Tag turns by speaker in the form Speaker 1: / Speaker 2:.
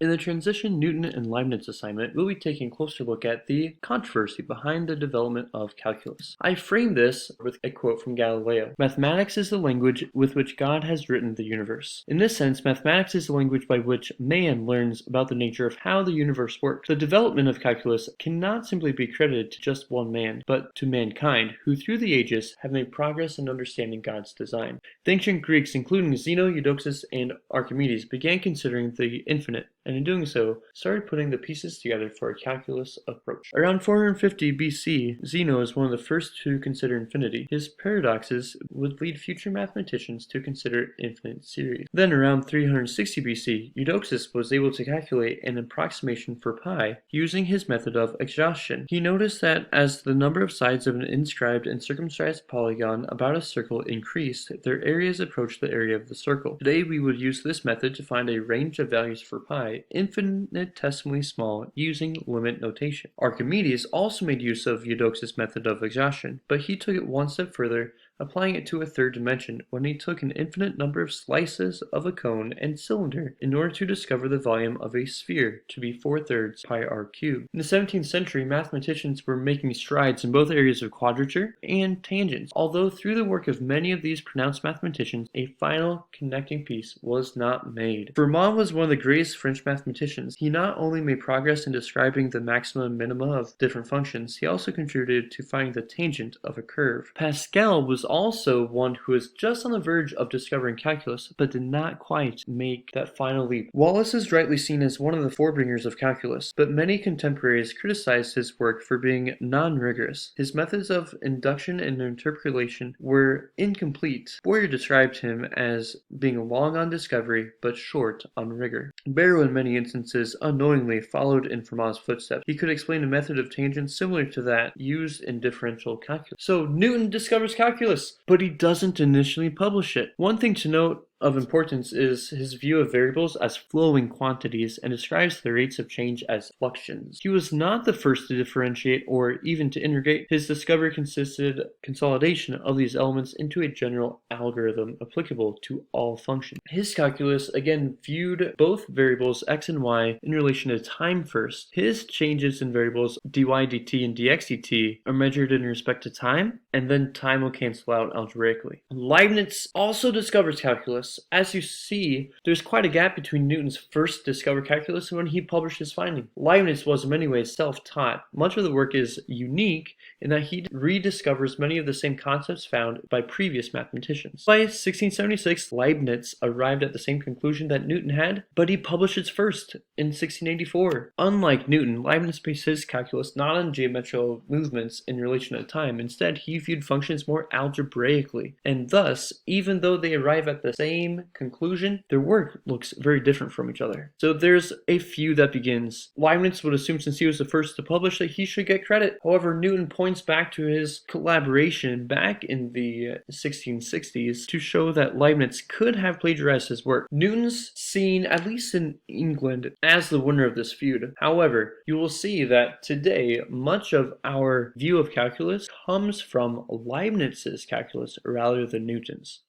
Speaker 1: In the transition Newton and Leibniz assignment, we'll be taking a closer look at the controversy behind the development of calculus. I frame this with a quote from Galileo. Mathematics is the language with which God has written the universe. In this sense, mathematics is the language by which man learns about the nature of how the universe works. The development of calculus cannot simply be credited to just one man, but to mankind, who through the ages have made progress in understanding God's design. The ancient Greeks, including Zeno, Eudoxus, and Archimedes, began considering the infinite, and in doing so, started putting the pieces together for a calculus approach. Around 450 BC, Zeno is one of the first to consider infinity. His paradoxes would lead future mathematicians to consider infinite series. Then around 360 BC, Eudoxus was able to calculate an approximation for pi using his method of exhaustion. He noticed that as the number of sides of an inscribed and circumscribed polygon about a circle increased, their areas approached the area of the circle. Today we would use this method to find a range of values for pi infinitesimally small using limit notation. Archimedes also made use of Eudoxus' method of exhaustion, but he took it one step further, applying it to a third dimension when he took an infinite number of slices of a cone and cylinder in order to discover the volume of a sphere to be 4/3 pi r cubed. In the 17th century, mathematicians were making strides in both areas of quadrature and tangents, although through the work of many of these pronounced mathematicians, a final connecting piece was not made. Fermat was one of the greatest French mathematicians. He not only made progress in describing the maxima and minima of different functions, he also contributed to finding the tangent of a curve. Pascal was also one who was just on the verge of discovering calculus, but did not quite make that final leap. Wallace is rightly seen as one of the forebringers of calculus, but many contemporaries criticized his work for being non-rigorous. His methods of induction and interpolation were incomplete. Boyer described him as being long on discovery, but short on rigor. Barrow in many instances unknowingly followed in Fermat's footsteps. He could explain a method of tangents similar to that used in differential calculus. So Newton discovers calculus, but he doesn't initially publish it. One thing to note of importance is his view of variables as flowing quantities and describes the rates of change as fluxions. He was not the first to differentiate or even to integrate. His discovery consisted consolidation of these elements into a general algorithm applicable to all functions. His calculus again viewed both variables x and y in relation to time first. His changes in variables dy dt and dx dt are measured in respect to time, and then time will cancel out algebraically. Leibniz also discovers calculus. As you see, there's quite a gap between Newton's first discovered calculus and when he published his finding. Leibniz was in many ways self-taught. Much of the work is unique in that he rediscovers many of the same concepts found by previous mathematicians. By 1676, Leibniz arrived at the same conclusion that Newton had, but he published it first in 1684. Unlike Newton, Leibniz based his calculus not on geometrical movements in relation to time. Instead, he viewed functions more algebraically, and thus, even though they arrive at the same conclusion, their work looks very different from each other. So there's a few that begins. Leibniz would assume, since he was the first to publish, that he should get credit. However, Newton points back to his collaboration back in the 1660s to show that Leibniz could have plagiarized his work. Newton's seen, at least in England, as the winner of this feud. However, you will see that today, much of our view of calculus comes from Leibniz's calculus rather than Newton's.